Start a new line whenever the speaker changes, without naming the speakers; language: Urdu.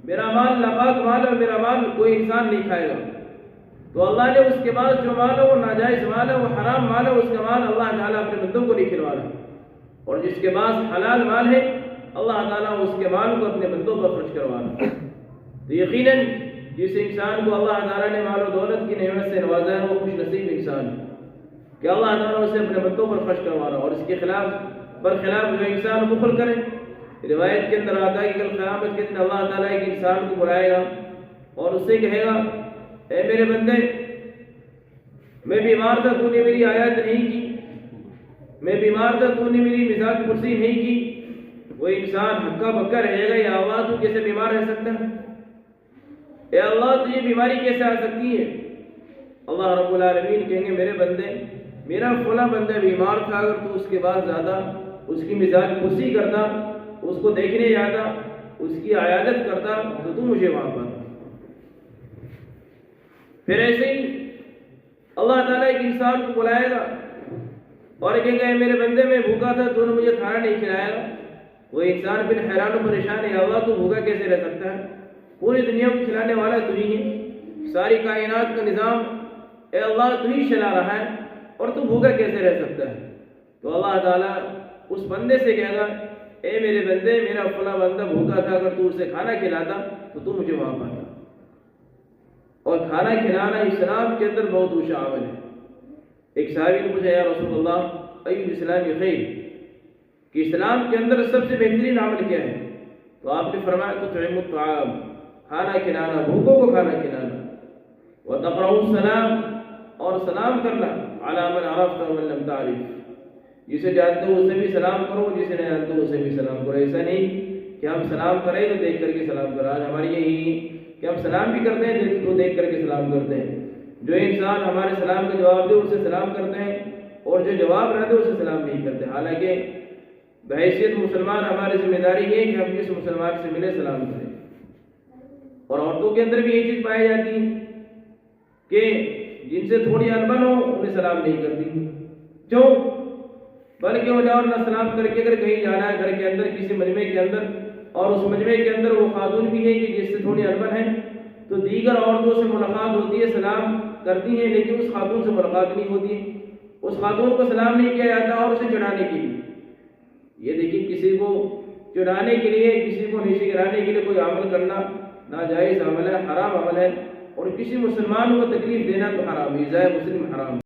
میرا مال ناپاک مال ہے، میرا مال کوئی انسان نہیں کھائے گا، تو اللہ نے اس کے بعد جو مال ہے وہ ناجائز مال ہے، وہ حرام مال ہے، اس کا مال اللہ تعالیٰ اپنے بندوں کو نہیں کھلوانا، اور جس کے پاس حلال مال ہے اللہ تعالیٰ اس کے مال کو اپنے بندوں پر خرچ کروانا۔ تو یقیناً جس انسان کو اللہ تعالیٰ نے مال و دولت کی نعمت سے نوازا ہے وہ خوش نصیب انسان ہے کہ اللہ تعالیٰ اسے اپنے بندوں پر خرچ کروانا، اور اس کے برخلاف جو انسان بخل کرے، روایت کے اندر آتا ہے کہ کل قیامت کے دن اللہ تعالیٰ ایک انسان کو بلائے گا اور اس سے کہے گا، اے میرے بندے، میں بیمار تھا تو نے میری آیات نہیں کی، میں بیمار تھا تو نے میری مزاج پرسی نہیں کی۔ وہ انسان ہکا بکا رہے گا، یا اللہ تو کیسے بیمار رہ سکتا ہے؟ اے اللہ تجھے بیماری کیسے آ سکتی ہے؟ اللہ رب العالمین کہیں گے، میرے بندے، میرا فلاں بندہ بیمار تھا، اگر تو اس کے بعد زیادہ اس کی مزاج پرسی کرتا، اس کو دیکھنے جاتا، اس کی عیادت کرتا تو مجھے وہاں پاتا۔ پھر ایسے ہی اللہ تعالیٰ ایک انسان کو بلائے گا اور کہے گا، میرے بندے میں بھوکا تھا تو نے مجھے کھانا نہیں کھلایا۔ وہ انسان پھر حیران و پریشان ہے، اللہ تو بھوکا کیسے رہ سکتا ہے؟ پوری دنیا کو کھلانے والا تو ہی ہے، ساری کائنات کا نظام اے اللہ تو ہی چلا رہا ہے، اور تو بھوکا کیسے رہ سکتا ہے؟ تو اللہ تعالیٰ اس بندے سے کہے گا، اے میرے بندے، میرا فلاں بندہ بھوکا تھا، اگر تو اسے کھانا کھلاتا تو مجھے وہاں پاتا۔ اور کھانا کھلانا اسلام کے اندر بہت اونچا عمل ہے۔ ایک صحابی نے پوچھا، یا رسول اللہ ای الاسلام خیر، کہ اسلام کے اندر سب سے بہترین عمل کیا ہے؟ تو آپ نے فرمایا، تطعم الطعام، کھانا کھلانا، بھوکوں کو کھانا کھلانا، وتقرأ السلام، اور سلام کرنا، علی من عرفت ومن لم تعرف، جسے جانتے ہو اسے بھی سلام کرو، جسے نہیں جانتے ہو اسے بھی سلام کرو۔ ایسا نہیں کہ ہم سلام کریں تو دیکھ کر کے سلام کریں، آج ہماری یہی کہ ہم سلام بھی کرتے ہیں تو دیکھ کر کے سلام کرتے ہیں۔ جو انسان ہمارے سلام کا جواب دے اسے سلام کرتے ہیں، اور جو جواب نہ دے اسے سلام نہیں کرتے۔ حالانکہ بحیثیت مسلمان ہماری ذمہ داری ہے کہ ہم جس مسلمان سے ملے سلام کریں۔ اور عورتوں کے اندر بھی یہ چیز پائی جاتی ہے کہ جن سے تھوڑی انبن ہو انہیں سلام نہیں کرتی، کیوں؟ بلکہ وہ جاؤ نہ سلام کر کے اگر کہیں جانا ہے گھر کے اندر کسی مجمع کے اندر، اور اس مجمع کے اندر وہ خاتون بھی ہے کہ جس سے تھوڑی انبن ہے، تو دیگر عورتوں سے ملاقات ہوتی ہے، سلام کرتی ہیں، لیکن اس خاتون سے ملاقات نہیں ہوتی ہے، اس خاتون کو سلام نہیں کیا جاتا، اور اسے چڑھانے کے لیے، یہ دیکھیں کسی کو چڑھانے کے لیے، کسی کو نیچے گرانے کے لیے کوئی عمل کرنا ناجائز عمل ہے، حرام عمل ہے، اور کسی مسلمان کو تکلیف دینا تو حرام ہے، ایذاء مسلم حرام ہے۔